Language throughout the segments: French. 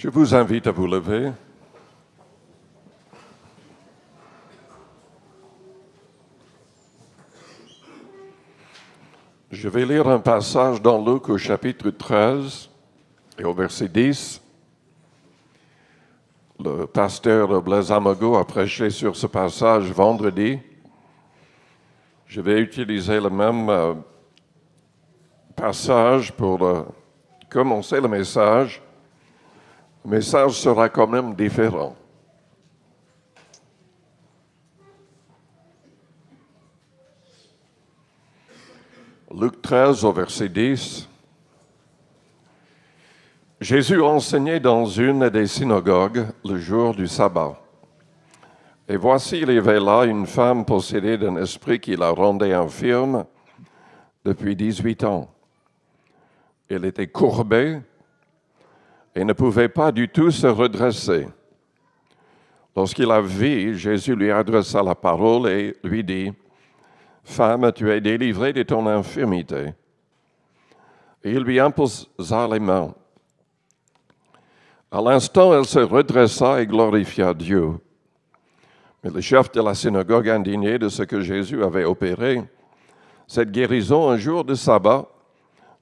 Je vous invite à vous lever. Je vais lire un passage dans Luc au chapitre 13 et au verset 10. Le pasteur Blaise Amago a prêché sur ce passage vendredi. Je vais utiliser le même passage pour commencer le message. Le message sera quand même différent. Luc 13 au verset 10. Jésus enseignait dans une des synagogues le jour du sabbat. Et voici, il y avait là une femme possédée d'un esprit qui la rendait infirme depuis 18 ans. Elle était courbée et ne pouvait pas du tout se redresser. Lorsqu'il la vit, Jésus lui adressa la parole et lui dit, « Femme, tu es délivrée de ton infirmité. » Et il lui imposa les mains. À l'instant, elle se redressa et glorifia Dieu. Mais le chef de la synagogue, indigné de ce que Jésus avait opéré, cette guérison un jour de sabbat,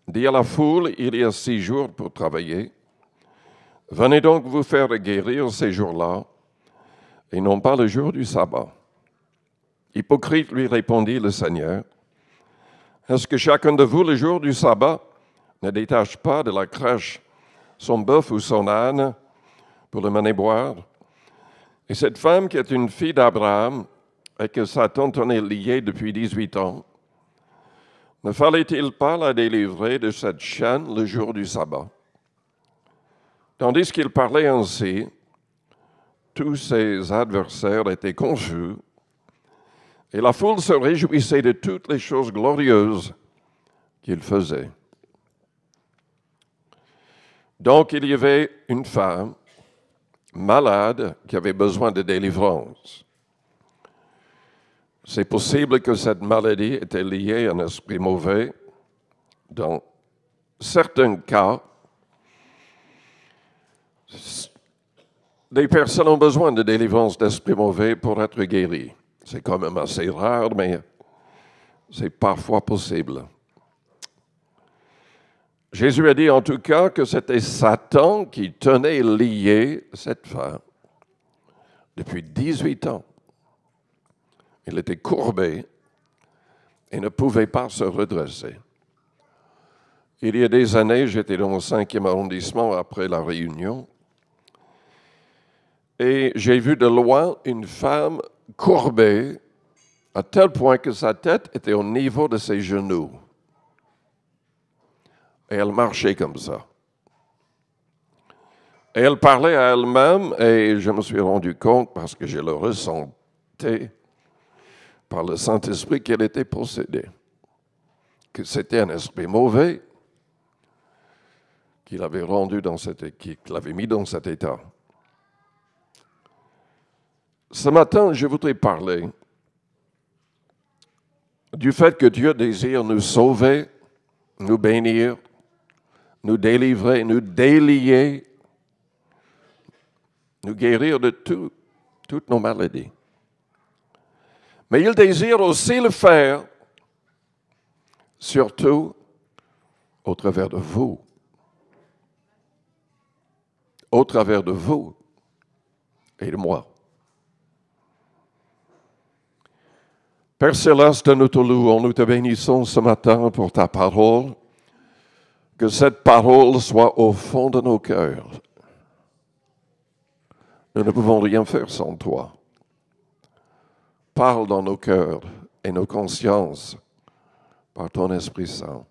dit à la foule, il y a 6 jours pour travailler. Venez donc vous faire guérir ces jours-là, et non pas le jour du sabbat. Hypocrite, lui répondit le Seigneur, est-ce que chacun de vous, le jour du sabbat, ne détache pas de la crèche son bœuf ou son âne pour le mener boire? Et cette femme qui est une fille d'Abraham et que Satan tenait liée depuis 18 ans, ne fallait-il pas la délivrer de cette chaîne le jour du sabbat? Tandis qu'il parlait ainsi, tous ses adversaires étaient confus et la foule se réjouissait de toutes les choses glorieuses qu'il faisait. Donc il y avait une femme malade qui avait besoin de délivrance. C'est possible que cette maladie était liée à un esprit mauvais. Dans certains cas, des personnes ont besoin de délivrance d'esprit mauvais pour être guéries. C'est quand même assez rare, mais c'est parfois possible. Jésus a dit en tout cas que c'était Satan qui tenait liée cette femme depuis 18 ans. Elle était courbée et ne pouvait pas se redresser. Il y a des années, j'étais dans le 5e arrondissement après la Réunion et j'ai vu de loin une femme courbée à tel point que sa tête était au niveau de ses genoux. Et elle marchait comme ça. Et elle parlait à elle-même et je me suis rendu compte, parce que je le ressentais par le Saint-Esprit, qu'elle était possédée. Que c'était un esprit mauvais qui l'avait qui l'avait mis dans cet état. Ce matin, je voudrais parler du fait que Dieu désire nous sauver, nous bénir, nous délivrer, nous délier, nous guérir de toutes nos maladies. Mais il désire aussi le faire, surtout au travers de vous. Au travers de vous et de moi. Père Céleste, nous te louons, nous te bénissons ce matin pour ta parole. Que cette parole soit au fond de nos cœurs. Nous ne pouvons rien faire sans toi. Parle dans nos cœurs et nos consciences par ton Esprit Saint.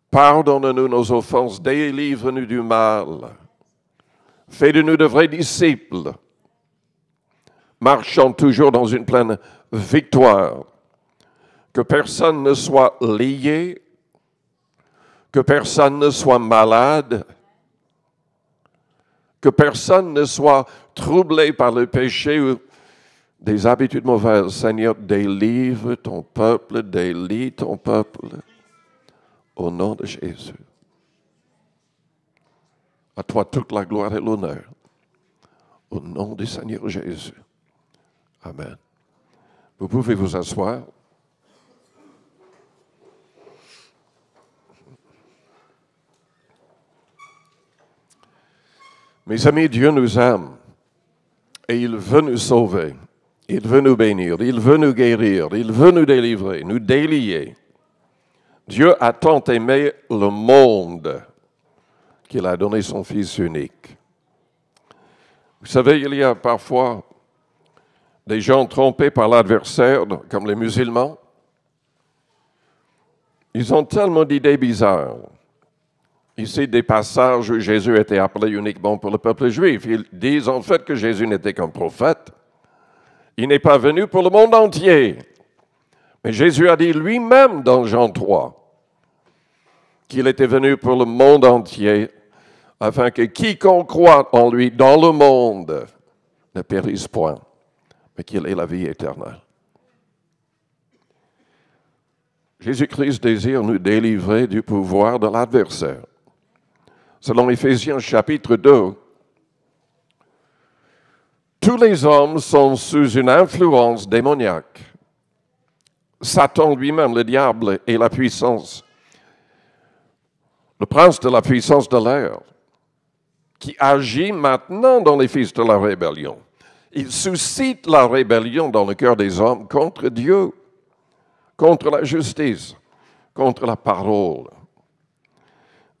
Pardonne-nous nos offenses, délivre-nous du mal. Fais de nous de vrais disciples, marchant toujours dans une pleine victoire. Que personne ne soit lié, que personne ne soit malade, que personne ne soit troublé par le péché ou des habitudes mauvaises. Seigneur, délivre ton peuple, délie ton peuple, au nom de Jésus. À toi toute la gloire et l'honneur. Au nom du Seigneur Jésus. Amen. Vous pouvez vous asseoir. Mes amis, Dieu nous aime et il veut nous sauver. Il veut nous bénir, il veut nous guérir, il veut nous délivrer, nous délier. Dieu a tant aimé le monde qu'il a donné son Fils unique. Vous savez, il y a parfois des gens trompés par l'adversaire, comme les musulmans. Ils ont tellement d'idées bizarres. Ici, des passages où Jésus était appelé uniquement pour le peuple juif. Ils disent en fait que Jésus n'était qu'un prophète. Il n'est pas venu pour le monde entier. Mais Jésus a dit lui-même dans Jean 3 qu'il était venu pour le monde entier afin que quiconque croit en lui dans le monde ne périsse point, mais qu'il ait la vie éternelle. Jésus-Christ désire nous délivrer du pouvoir de l'adversaire. Selon Éphésiens chapitre 2, tous les hommes sont sous une influence démoniaque. Satan lui-même, le diable, est la puissance, le prince de la puissance de l'air, qui agit maintenant dans les fils de la rébellion. Il suscite la rébellion dans le cœur des hommes contre Dieu, contre la justice, contre la parole.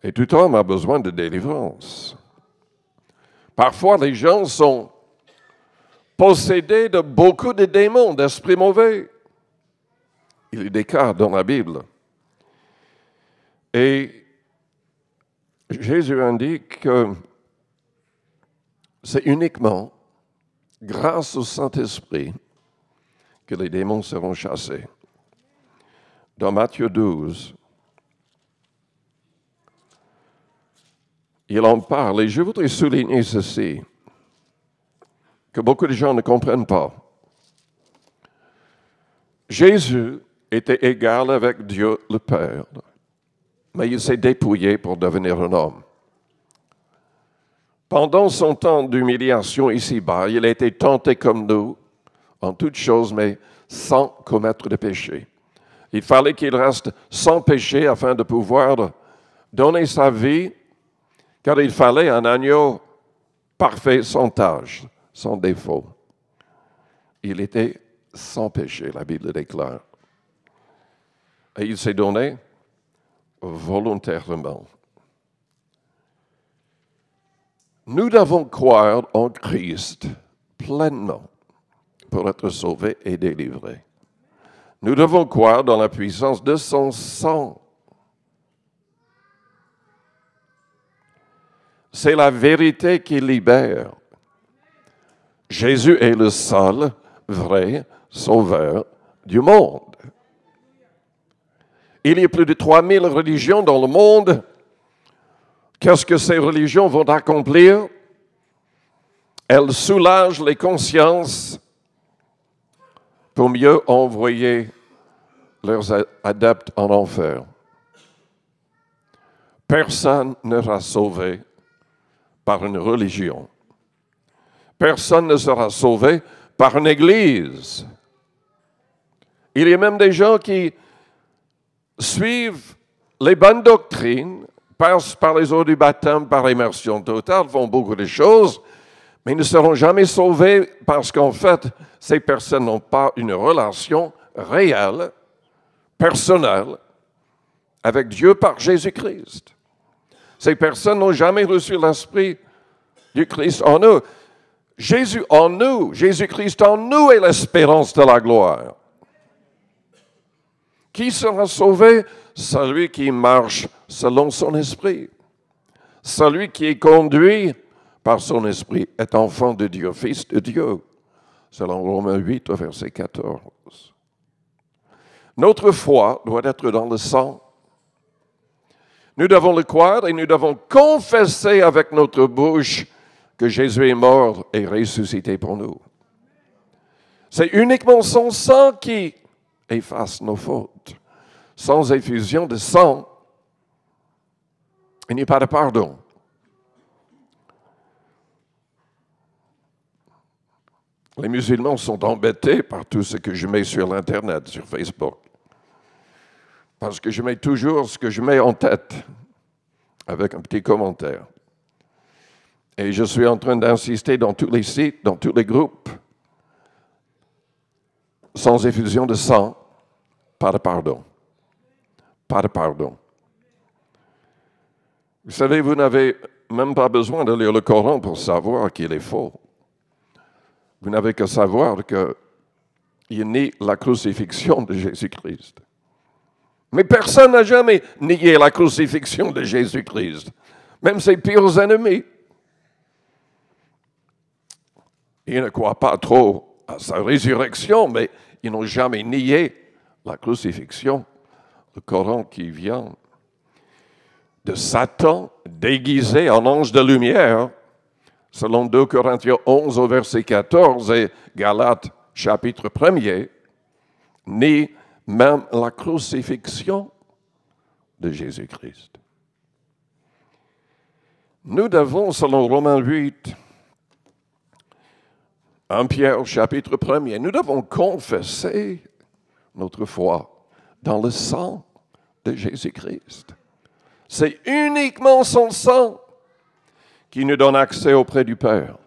Et tout homme a besoin de délivrance. Parfois, les gens sont possédés de beaucoup de démons, d'esprits mauvais. Il y a des cas dans la Bible. Et Jésus indique que c'est uniquement grâce au Saint-Esprit que les démons seront chassés. Dans Matthieu 12, il en parle, et je voudrais souligner ceci, que beaucoup de gens ne comprennent pas. Jésus était égal avec Dieu le Père, mais il s'est dépouillé pour devenir un homme. Pendant son temps d'humiliation ici-bas, il a été tenté comme nous, en toutes choses, mais sans commettre de péché. Il fallait qu'il reste sans péché afin de pouvoir donner sa vie, car il fallait un agneau parfait, sans tache, sans défaut. Il était sans péché, la Bible déclare. Et il s'est donné volontairement. Nous devons croire en Christ pleinement pour être sauvés et délivrés. Nous devons croire dans la puissance de son sang. C'est la vérité qui libère. Jésus est le seul vrai sauveur du monde. Il y a plus de 3000 religions dans le monde. Qu'est-ce que ces religions vont accomplir? Elles soulagent les consciences pour mieux envoyer leurs adeptes en enfer. Personne ne sera sauvé par une religion. Personne ne sera sauvé par une église. Il y a même des gens qui suivent les bonnes doctrines, passent par les eaux du baptême, par l'immersion totale, font beaucoup de choses, mais ne seront jamais sauvés parce qu'en fait, ces personnes n'ont pas une relation réelle, personnelle, avec Dieu par Jésus-Christ. Ces personnes n'ont jamais reçu l'Esprit du Christ en eux. Jésus en nous, Jésus-Christ en nous est l'espérance de la gloire. Qui sera sauvé? Celui qui marche selon son esprit. Celui qui est conduit par son esprit est enfant de Dieu, fils de Dieu. Selon Romains 8, verset 14. Notre foi doit être dans le sang. Nous devons le croire et nous devons confesser avec notre bouche que Jésus est mort et ressuscité pour nous. C'est uniquement son sang qui efface nos fautes. Sans effusion de sang, il n'y a pas de pardon. Les musulmans sont embêtés par tout ce que je mets sur l'Internet, sur Facebook. Parce que je mets toujours ce que je mets en tête, avec un petit commentaire. Et je suis en train d'insister dans tous les sites, dans tous les groupes, sans effusion de sang, pas de pardon. Pas de pardon. Vous savez, vous n'avez même pas besoin de lire le Coran pour savoir qu'il est faux. Vous n'avez qu'à savoir qu'il nie la crucifixion de Jésus-Christ. Mais personne n'a jamais nié la crucifixion de Jésus-Christ, même ses pires ennemis. Ils ne croient pas trop à sa résurrection, mais ils n'ont jamais nié la crucifixion. Le Coran qui vient de Satan déguisé en ange de lumière, selon 2 Corinthiens 11 au verset 14 et Galates chapitre 1er, nie même la crucifixion de Jésus-Christ. Nous devons, selon Romains 8, 1 Pierre chapitre 1er, nous devons confesser notre foi dans le sang de Jésus-Christ. C'est uniquement son sang qui nous donne accès auprès du Père.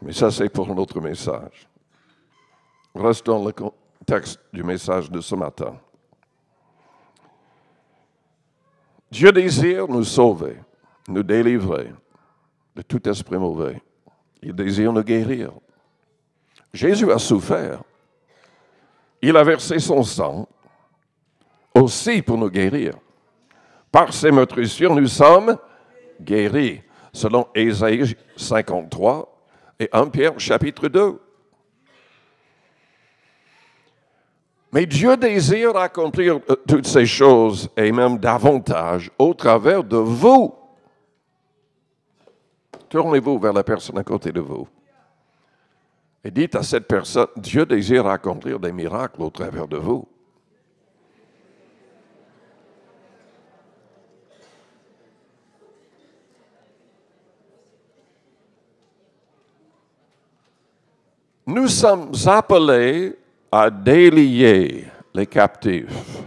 Mais ça, c'est pour notre message. Restons dans le contexte du message de ce matin. Dieu désire nous sauver, nous délivrer de tout esprit mauvais. Il désire nous guérir. Jésus a souffert. Il a versé son sang aussi pour nous guérir. Par ses meurtrissures, nous sommes guéris, selon Ésaïe 53 et 1 Pierre chapitre 2. Mais Dieu désire accomplir toutes ces choses, et même davantage, au travers de vous. Tournez-vous vers la personne à côté de vous. Et dites à cette personne, Dieu désire accomplir des miracles au travers de vous. Nous sommes appelés à délier les captifs.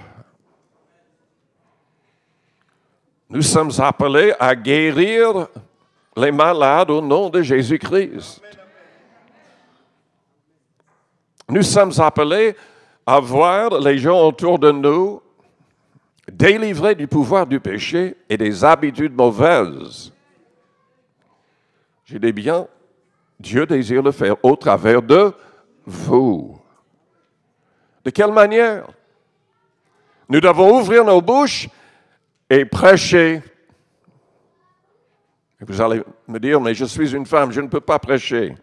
Nous sommes appelés à guérir les malades au nom de Jésus-Christ. Nous sommes appelés à voir les gens autour de nous délivrés du pouvoir du péché et des habitudes mauvaises. J'ai dit bien, Dieu désire le faire au travers de vous. De quelle manière? Nous devons ouvrir nos bouches et prêcher. Et vous allez me dire, mais je suis une femme, je ne peux pas prêcher.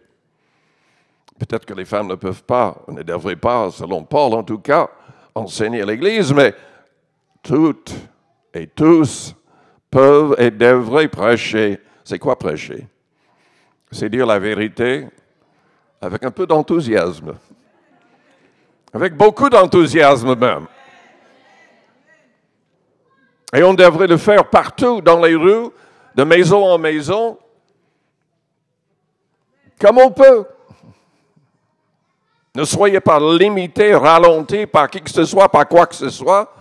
Peut-être que les femmes ne peuvent pas, ne devraient pas, selon Paul en tout cas, enseigner à l'Église, mais toutes et tous peuvent et devraient prêcher. C'est quoi prêcher? C'est dire la vérité avec un peu d'enthousiasme. Avec beaucoup d'enthousiasme même. Et on devrait le faire partout dans les rues, de maison en maison, comme on peut. Ne soyez pas limités, ralentis par qui que ce soit, par quoi que ce soit.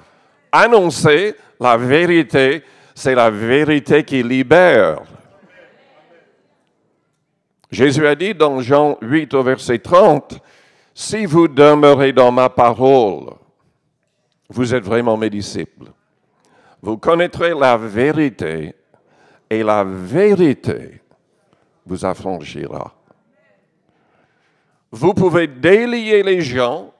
Annoncez la vérité, c'est la vérité qui libère. Jésus a dit dans Jean 8 au verset 30, « Si vous demeurez dans ma parole, vous êtes vraiment mes disciples. Vous connaîtrez la vérité et la vérité vous affranchira. » Vous pouvez délier les gens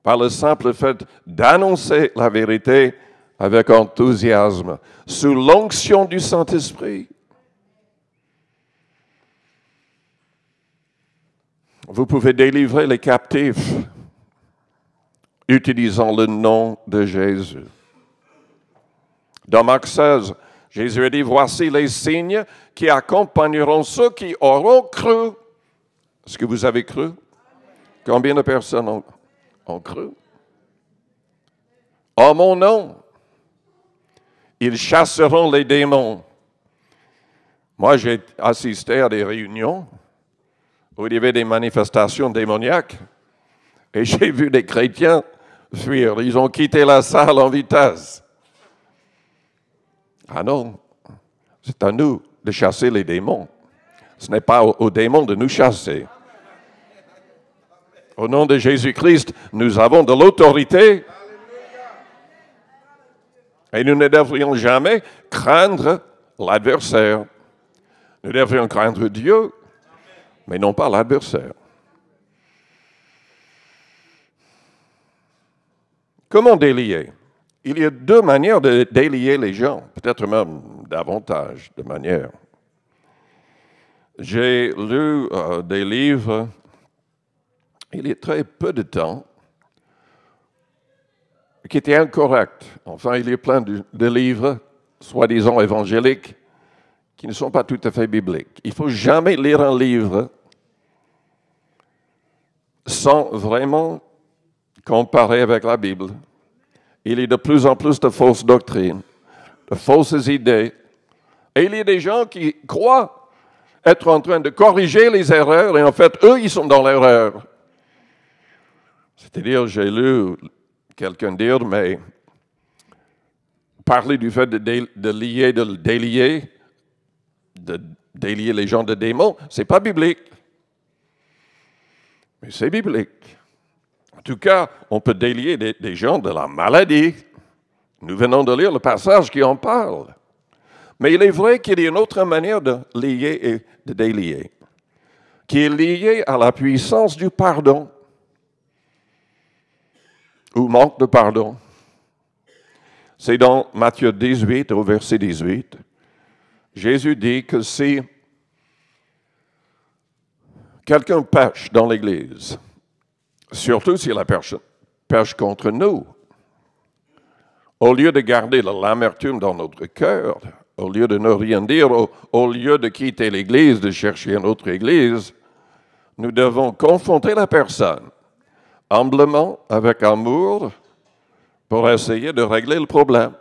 par le simple fait d'annoncer la vérité avec enthousiasme, sous l'onction du Saint-Esprit. Vous pouvez délivrer les captifs utilisant le nom de Jésus. Dans Marc 16, Jésus a dit, « Voici les signes qui accompagneront ceux qui auront cru. » Est-ce que vous avez cru? Combien de personnes ont cru? En mon nom, ils chasseront les démons. Moi, j'ai assisté à des réunions où il y avait des manifestations démoniaques et j'ai vu des chrétiens fuir. Ils ont quitté la salle en vitesse. Ah non, c'est à nous de chasser les démons. Ce n'est pas aux démons de nous chasser. Au nom de Jésus-Christ, nous avons de l'autorité et nous ne devrions jamais craindre l'adversaire. Nous devrions craindre Dieu, mais non pas l'adversaire. Comment délier? Il y a deux manières de délier les gens, peut-être même davantage de manières. J'ai lu des livres il y a très peu de temps qui étaient incorrects. Enfin, il y a plein de livres, soi-disant évangéliques, qui ne sont pas tout à fait bibliques. Il ne faut jamais lire un livre sans vraiment comparer avec la Bible. Il y a de plus en plus de fausses doctrines, de fausses idées. Et il y a des gens qui croient être en train de corriger les erreurs, et en fait, eux, ils sont dans l'erreur. C'est-à-dire, j'ai lu quelqu'un dire, mais parler du fait de délier les gens de démons, c'est pas biblique. Mais c'est biblique. En tout cas, on peut délier des gens de la maladie. Nous venons de lire le passage qui en parle. Mais il est vrai qu'il y a une autre manière de lier et de délier, qui est liée à la puissance du pardon, ou manque de pardon. C'est dans Matthieu 18, au verset 18. Jésus dit que si quelqu'un pêche dans l'Église, surtout si la personne pêche contre nous, au lieu de garder l'amertume dans notre cœur, au lieu de ne rien dire, au lieu de quitter l'Église, de chercher une autre Église, nous devons confronter la personne humblement, avec amour, pour essayer de régler le problème.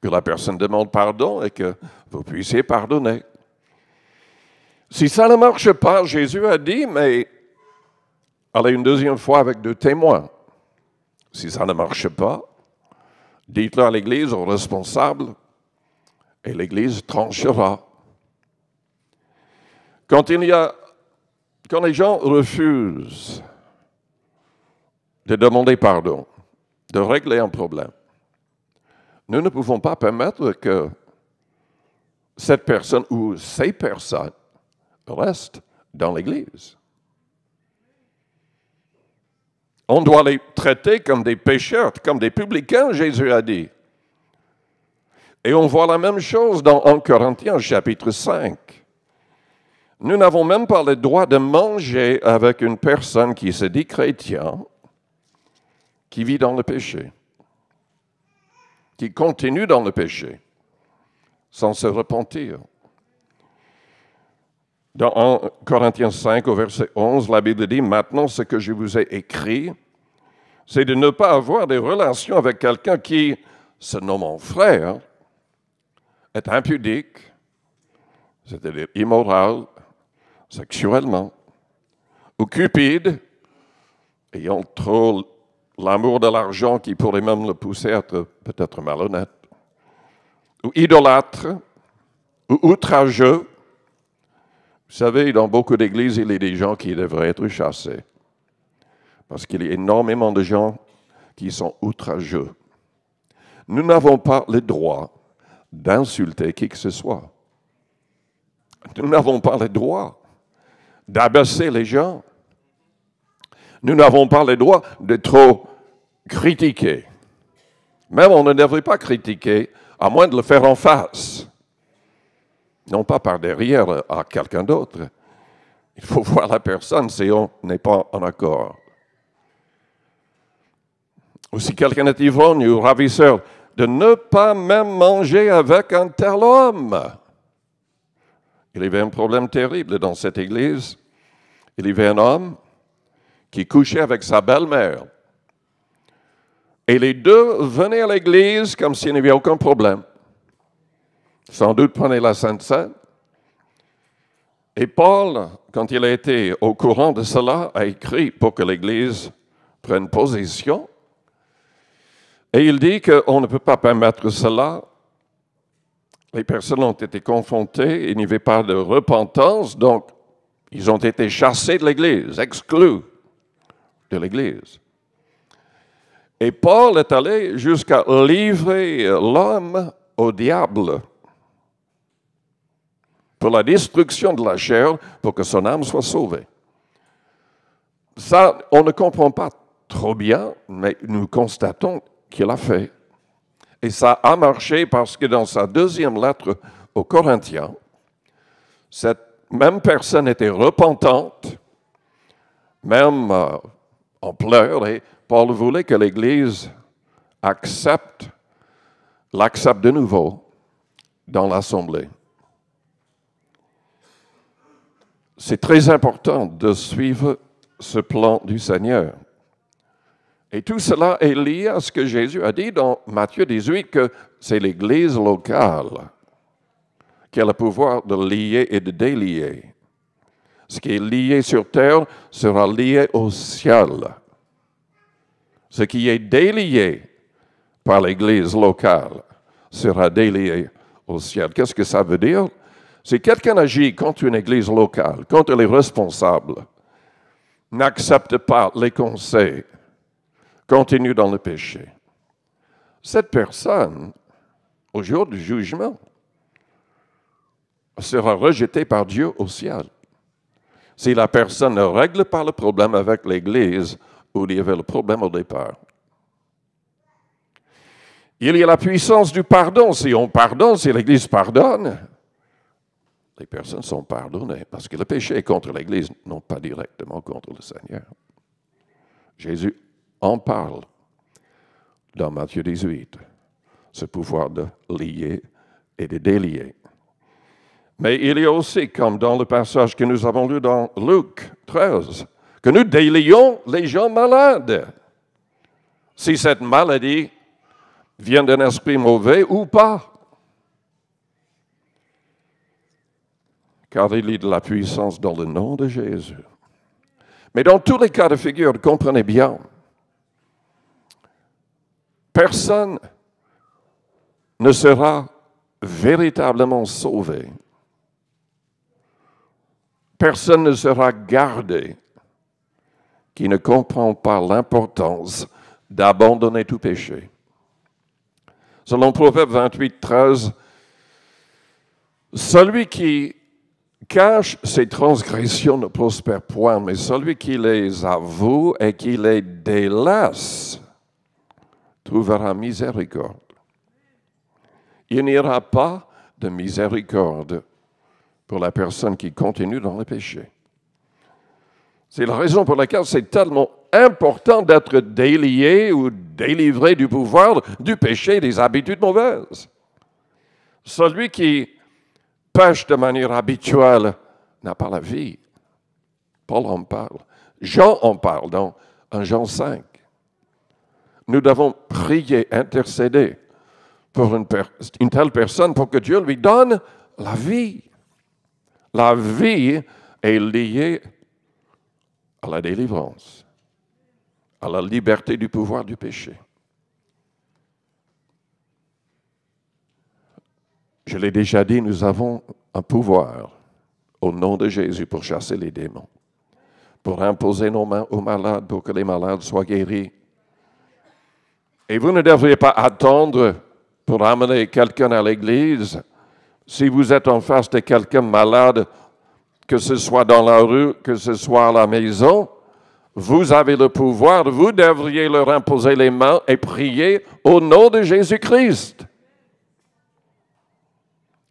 Que la personne demande pardon et que vous puissiez pardonner. Si ça ne marche pas, Jésus a dit, mais allez une deuxième fois avec 2 témoins. Si ça ne marche pas, dites-le à l'Église, aux responsables, et l'Église tranchera. Quand les gens refusent de demander pardon, de régler un problème, nous ne pouvons pas permettre que cette personne ou ces personnes restent dans l'Église. On doit les traiter comme des pécheurs, comme des publicains, Jésus a dit. Et on voit la même chose dans 1 Corinthiens chapitre 5. Nous n'avons même pas le droit de manger avec une personne qui se dit chrétien, qui vit dans le péché, qui continue dans le péché, sans se repentir. Dans 1 Corinthiens 5, au verset 11, la Bible dit, « Maintenant, ce que je vous ai écrit, c'est de ne pas avoir des relations avec quelqu'un qui, se nommant frère, est impudique, c'est-à-dire immoral, sexuellement, ou cupide, ayant trop l'amour de l'argent qui pourrait même le pousser à être peut-être malhonnête, ou idolâtre, ou outrageux. Vous savez, dans beaucoup d'églises, il y a des gens qui devraient être chassés, parce qu'il y a énormément de gens qui sont outrageux. Nous n'avons pas le droit d'insulter qui que ce soit. Nous n'avons pas le droit d'abaisser les gens. Nous n'avons pas le droit de trop critiquer. Même on ne devrait pas critiquer, à moins de le faire en face. Non pas par derrière à quelqu'un d'autre. Il faut voir la personne si on n'est pas en accord. Ou si quelqu'un est ivrogne ou ravisseur, de ne pas même manger avec un tel homme. Il y avait un problème terrible dans cette église. Il y avait un homme qui couchait avec sa belle-mère. Et les deux venaient à l'église comme s'il n'y avait aucun problème. Sans doute prenez la Sainte Seine. Et Paul, quand il a été au courant de cela, a écrit pour que l'Église prenne position. Et il dit qu'on ne peut pas permettre cela. Les personnes ont été confrontées, il n'y avait pas de repentance, donc ils ont été chassés de l'Église, exclus de l'Église. Et Paul est allé jusqu'à livrer l'homme au diable pour la destruction de la chair, pour que son âme soit sauvée. Ça, on ne comprend pas trop bien, mais nous constatons qu'il a fait. Et ça a marché parce que dans sa deuxième lettre aux Corinthiens, cette même personne était repentante, même en pleurs, et Paul voulait que l'Église l'accepte de nouveau dans l'Assemblée. C'est très important de suivre ce plan du Seigneur. Et tout cela est lié à ce que Jésus a dit dans Matthieu 18, que c'est l'Église locale qui a le pouvoir de lier et de délier. Ce qui est lié sur terre sera lié au ciel. Ce qui est délié par l'Église locale sera délié au ciel. Qu'est-ce que ça veut dire? Si quelqu'un agit contre une Église locale, contre les responsables, n'accepte pas les conseils, continue dans le péché, cette personne, au jour du jugement, sera rejetée par Dieu au ciel. Si la personne ne règle pas le problème avec l'Église où il y avait le problème au départ. Il y a la puissance du pardon. Si on pardonne, si l'Église pardonne, les personnes sont pardonnées parce que le péché est contre l'Église, non pas directement contre le Seigneur. Jésus en parle dans Matthieu 18, ce pouvoir de lier et de délier. Mais il y a aussi, comme dans le passage que nous avons lu dans Luc 13, que nous délions les gens malades. Si cette maladie vient d'un esprit mauvais ou pas. Car il y a de la puissance dans le nom de Jésus. Mais dans tous les cas de figure, comprenez bien, personne ne sera véritablement sauvé. Personne ne sera gardé qui ne comprend pas l'importance d'abandonner tout péché. Selon Proverbe 28, 13, celui qui cache ses transgressions ne prospère point, mais celui qui les avoue et qui les délaisse trouvera miséricorde. Il n'y aura pas de miséricorde pour la personne qui continue dans le péché. C'est la raison pour laquelle c'est tellement important d'être délié ou délivré du pouvoir du péché et des habitudes mauvaises. Celui qui pêche de manière habituelle n'a pas la vie. Paul en parle. Jean en parle dans 1 Jean 5. Nous devons prier, intercéder pour une telle personne pour que Dieu lui donne la vie. La vie est liée à la délivrance, à la liberté du pouvoir du péché. Je l'ai déjà dit, nous avons un pouvoir au nom de Jésus pour chasser les démons, pour imposer nos mains aux malades, pour que les malades soient guéris. Et vous ne devriez pas attendre pour amener quelqu'un à l'église. Si vous êtes en face de quelqu'un malade, que ce soit dans la rue, que ce soit à la maison, vous avez le pouvoir, vous devriez leur imposer les mains et prier au nom de Jésus-Christ.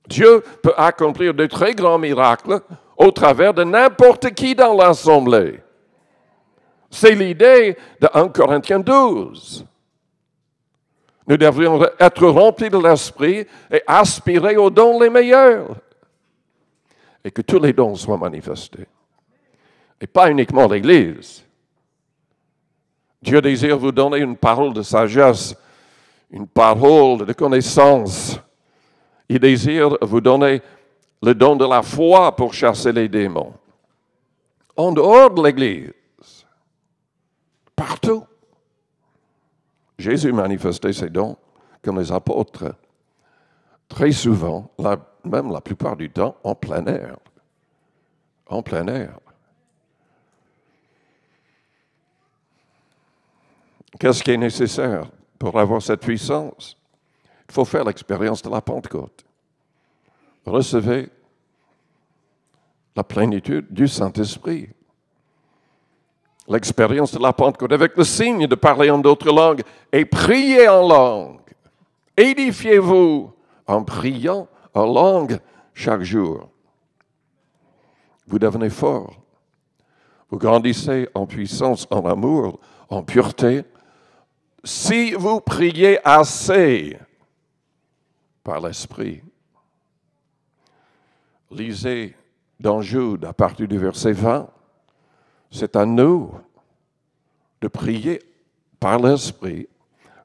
Dieu peut accomplir de très grands miracles au travers de n'importe qui dans l'assemblée. C'est l'idée de 1 Corinthiens 12. Nous devrions être remplis de l'Esprit et aspirer aux dons les meilleurs. Et que tous les dons soient manifestés. Et pas uniquement l'Église. Dieu désire vous donner une parole de sagesse, une parole de connaissance. Il désire vous donner le don de la foi pour chasser les démons. En dehors de l'Église, partout. Jésus manifestait ses dons comme les apôtres, très souvent, même la plupart du temps, en plein air. En plein air. Qu'est-ce qui est nécessaire pour avoir cette puissance? Il faut faire l'expérience de la Pentecôte. Recevez la plénitude du Saint-Esprit. L'expérience de la Pentecôte avec le signe de parler en d'autres langues et prier en langue. Édifiez-vous en priant en langue chaque jour. Vous devenez fort. Vous grandissez en puissance, en amour, en pureté. Si vous priez assez par l'Esprit. Lisez dans Jude à partir du verset 20. C'est à nous de prier par l'Esprit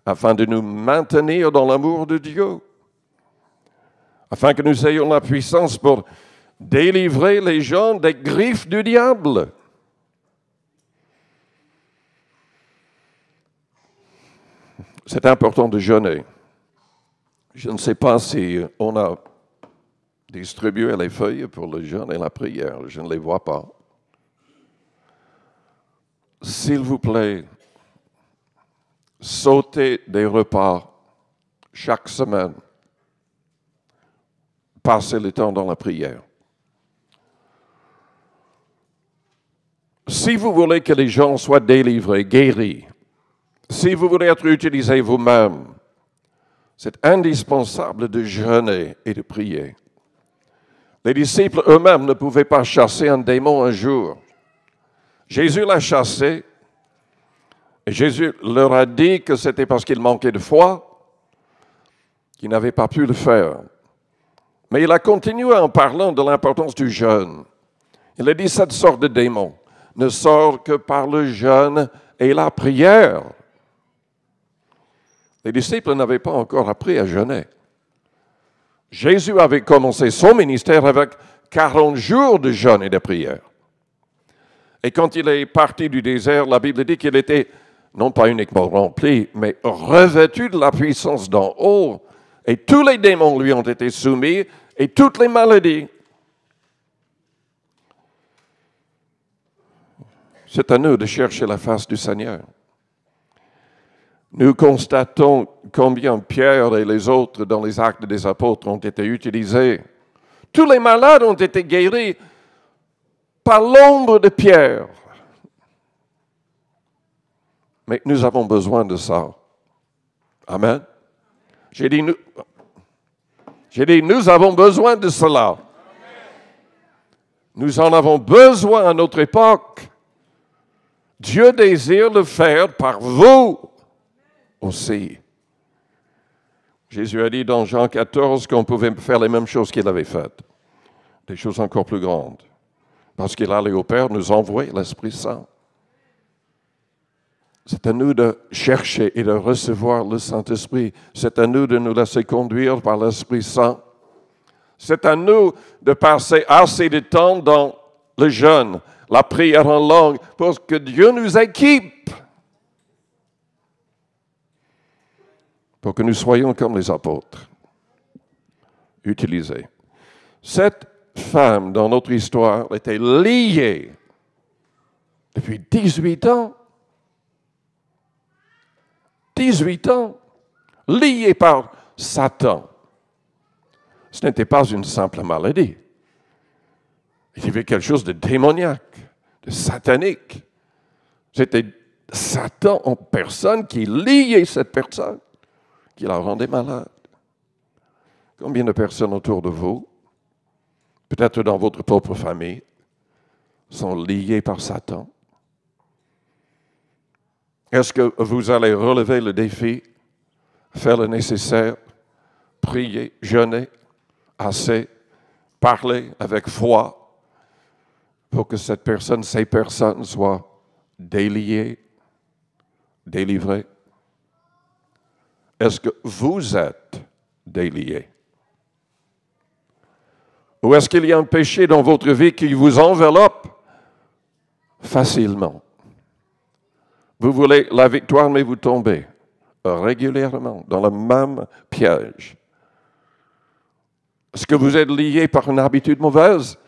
afin de nous maintenir dans l'amour de Dieu, afin que nous ayons la puissance pour délivrer les gens des griffes du diable. C'est important de jeûner. Je ne sais pas si on a distribué les feuilles pour le jeûne et la prière. Je ne les vois pas. S'il vous plaît, sautez des repas chaque semaine. Passez le temps dans la prière. Si vous voulez que les gens soient délivrés, guéris, si vous voulez être utilisé vous-même, c'est indispensable de jeûner et de prier. Les disciples eux-mêmes ne pouvaient pas chasser un démon un jour. Jésus l'a chassé et Jésus leur a dit que c'était parce qu'il manquait de foi qu'ils n'avaient pas pu le faire. Mais il a continué en parlant de l'importance du jeûne. Il a dit cette sorte de démon ne sort que par le jeûne et la prière. Les disciples n'avaient pas encore appris à jeûner. Jésus avait commencé son ministère avec 40 jours de jeûne et de prière. Et quand il est parti du désert, la Bible dit qu'il était non pas uniquement rempli, mais revêtu de la puissance d'en haut. Et tous les démons lui ont été soumis et toutes les maladies. C'est à nous de chercher la face du Seigneur. Nous constatons combien Pierre et les autres dans les actes des apôtres ont été utilisés. Tous les malades ont été guéris par l'ombre de Pierre. Mais nous avons besoin de ça. Amen. J'ai dit, nous avons besoin de cela. Nous en avons besoin à notre époque. Dieu désire le faire par vous aussi. Jésus a dit dans Jean 14 qu'on pouvait faire les mêmes choses qu'il avait faites. Des choses encore plus grandes. Parce qu'il allait au Père nous envoyer l'Esprit Saint. C'est à nous de chercher et de recevoir le Saint-Esprit. C'est à nous de nous laisser conduire par l'Esprit Saint. C'est à nous de passer assez de temps dans le jeûne, la prière en langue, pour que Dieu nous équipe. Pour que nous soyons comme les apôtres. Utilisés. Cette femme, dans notre histoire, était liée depuis 18 ans. 18 ans, liée par Satan. Ce n'était pas une simple maladie. Il y avait quelque chose de démoniaque, de satanique. C'était Satan en personne qui liait cette personne, qui la rendait malade. Combien de personnes autour de vous, peut-être dans votre propre famille, sont liées par Satan? Est-ce que vous allez relever le défi, faire le nécessaire, prier, jeûner, assez, parler avec foi pour que cette personne, ces personnes soient déliées, délivrées? Est-ce que vous êtes déliés? Ou est-ce qu'il y a un péché dans votre vie qui vous enveloppe facilement? Vous voulez la victoire, mais vous tombez régulièrement dans le même piège. Est-ce que vous êtes lié par une habitude mauvaise?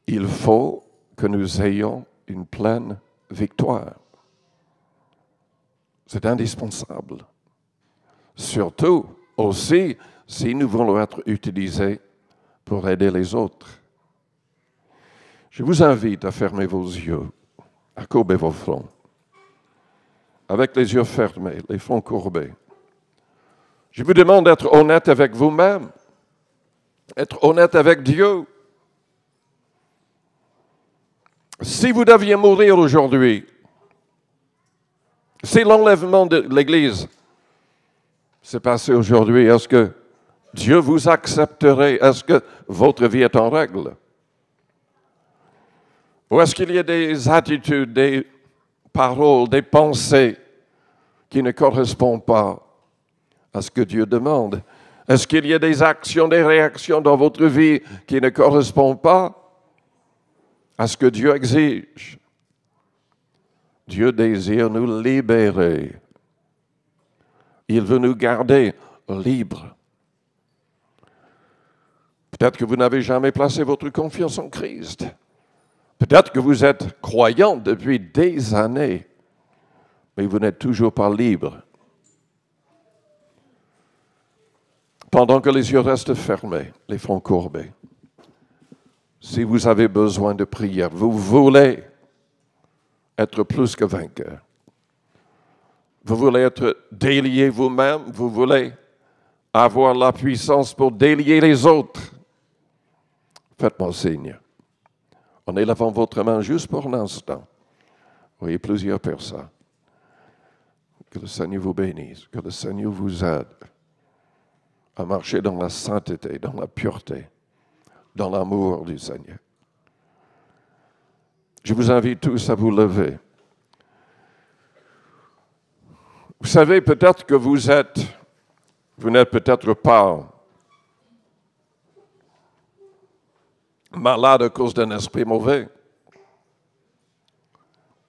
Il faut que nous ayons une pleine victoire. C'est indispensable. Surtout aussi si nous voulons être utilisés pour aider les autres. Je vous invite à fermer vos yeux, à courber vos fronts, avec les yeux fermés, les fronts courbés. Je vous demande d'être honnête avec vous-même, être honnête avec Dieu. Si vous deviez mourir aujourd'hui, si l'enlèvement de l'Église s'est passé aujourd'hui, est-ce que Dieu vous accepterait? Est-ce que votre vie est en règle? Ou est-ce qu'il y a des attitudes, des paroles, des pensées qui ne correspondent pas à ce que Dieu demande? Est-ce qu'il y a des actions, des réactions dans votre vie qui ne correspondent pas à ce que Dieu exige? Dieu désire nous libérer. Il veut nous garder libres. Peut-être que vous n'avez jamais placé votre confiance en Christ. Peut-être que vous êtes croyant depuis des années, mais vous n'êtes toujours pas libre. Pendant que les yeux restent fermés, les fronts courbés, si vous avez besoin de prière, vous voulez être plus que vainqueur. Vous voulez être délié vous-même, vous voulez avoir la puissance pour délier les autres. Faites-moi signe. En élevant votre main juste pour un instant. Vous voyez plusieurs personnes. Que le Seigneur vous bénisse, que le Seigneur vous aide à marcher dans la sainteté, dans la pureté, dans l'amour du Seigneur. Je vous invite tous à vous lever. Vous savez, peut-être que vous n'êtes peut-être pas malade à cause d'un esprit mauvais,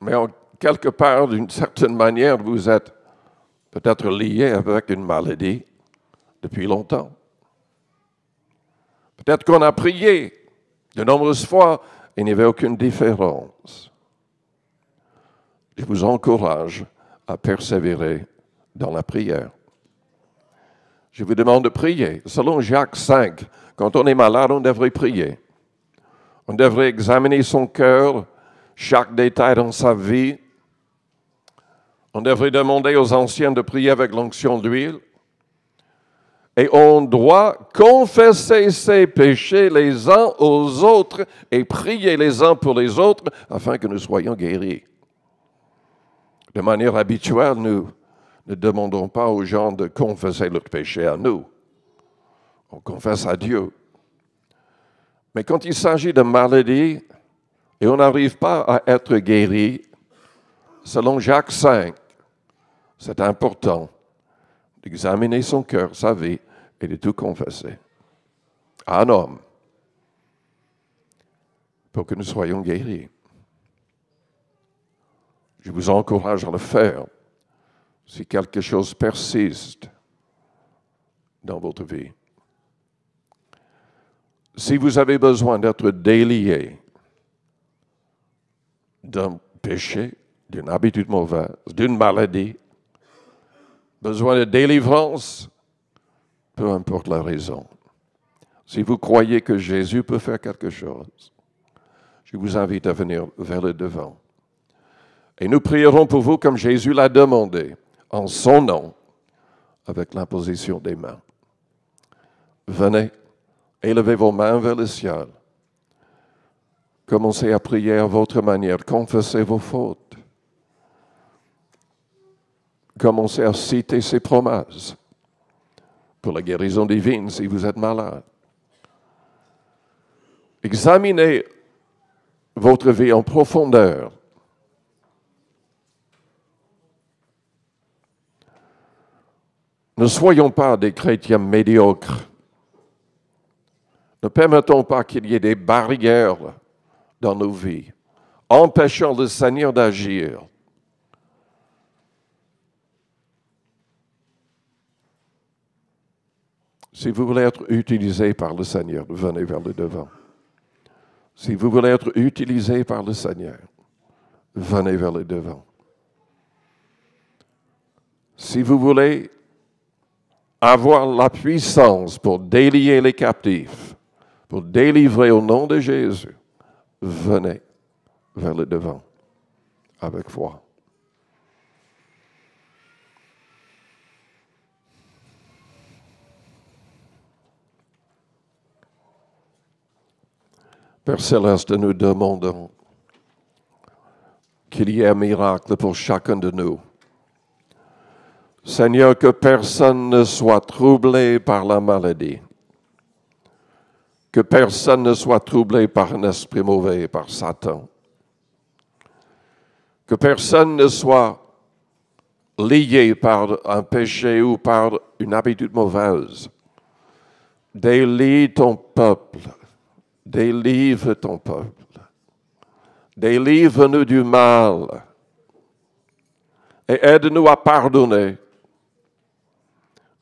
mais quelque part, d'une certaine manière, vous êtes peut-être lié avec une maladie depuis longtemps. Peut-être qu'on a prié de nombreuses fois et il n'y avait aucune différence. Je vous encourage à persévérer dans la prière. Je vous demande de prier. Selon Jacques 5, quand on est malade, on devrait prier. On devrait examiner son cœur, chaque détail dans sa vie. On devrait demander aux anciens de prier avec l'onction d'huile. Et on doit confesser ses péchés les uns aux autres et prier les uns pour les autres afin que nous soyons guéris. De manière habituelle, nous ne demandons pas aux gens de confesser leurs péchés à nous. On confesse à Dieu. Mais quand il s'agit de maladie et on n'arrive pas à être guéri, selon Jacques 5, c'est important d'examiner son cœur, sa vie et de tout confesser à un homme pour que nous soyons guéris. Je vous encourage à le faire si quelque chose persiste dans votre vie. Si vous avez besoin d'être délié d'un péché, d'une habitude mauvaise, d'une maladie, besoin de délivrance, peu importe la raison. Si vous croyez que Jésus peut faire quelque chose, je vous invite à venir vers le devant. Et nous prierons pour vous comme Jésus l'a demandé, en son nom, avec l'imposition des mains. Venez, élevez vos mains vers le ciel. Commencez à prier à votre manière, confessez vos fautes. Commencez à citer ses promesses pour la guérison divine si vous êtes malade. Examinez votre vie en profondeur. Ne soyons pas des chrétiens médiocres. Ne permettons pas qu'il y ait des barrières dans nos vies, empêchant le Seigneur d'agir. Si vous voulez être utilisé par le Seigneur, venez vers le devant. Si vous voulez être utilisé par le Seigneur, venez vers le devant. Si vous voulez avoir la puissance pour délier les captifs, pour délivrer au nom de Jésus, venez vers le devant avec foi. Père Céleste, nous demandons qu'il y ait un miracle pour chacun de nous. Seigneur, que personne ne soit troublé par la maladie. Que personne ne soit troublé par un esprit mauvais, par Satan. Que personne ne soit lié par un péché ou par une habitude mauvaise. Délie ton peuple. Délivre ton peuple. Délivre-nous du mal. Et aide-nous à pardonner.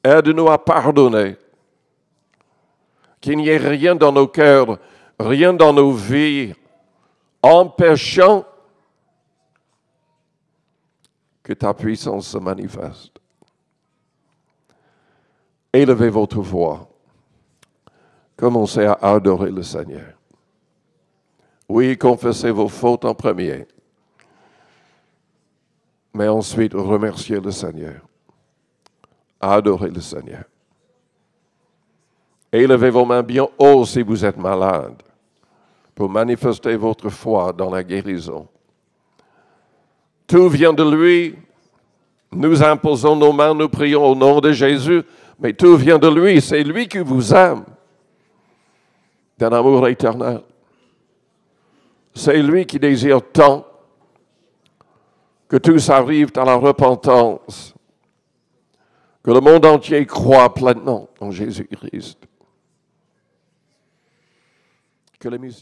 Aide-nous à pardonner. Qu'il n'y ait rien dans nos cœurs, rien dans nos vies, empêchant que ta puissance se manifeste. Élevez votre voix. Commencez à adorer le Seigneur. Oui, confessez vos fautes en premier. Mais ensuite, remerciez le Seigneur. Adorez le Seigneur. Élevez vos mains bien haut si vous êtes malade, pour manifester votre foi dans la guérison. Tout vient de lui. Nous imposons nos mains, nous prions au nom de Jésus, mais tout vient de lui. C'est lui qui vous aime d'un amour éternel. C'est lui qui désire tant que tous arrivent à la repentance, que le monde entier croit pleinement en Jésus-Christ. Que les musiciens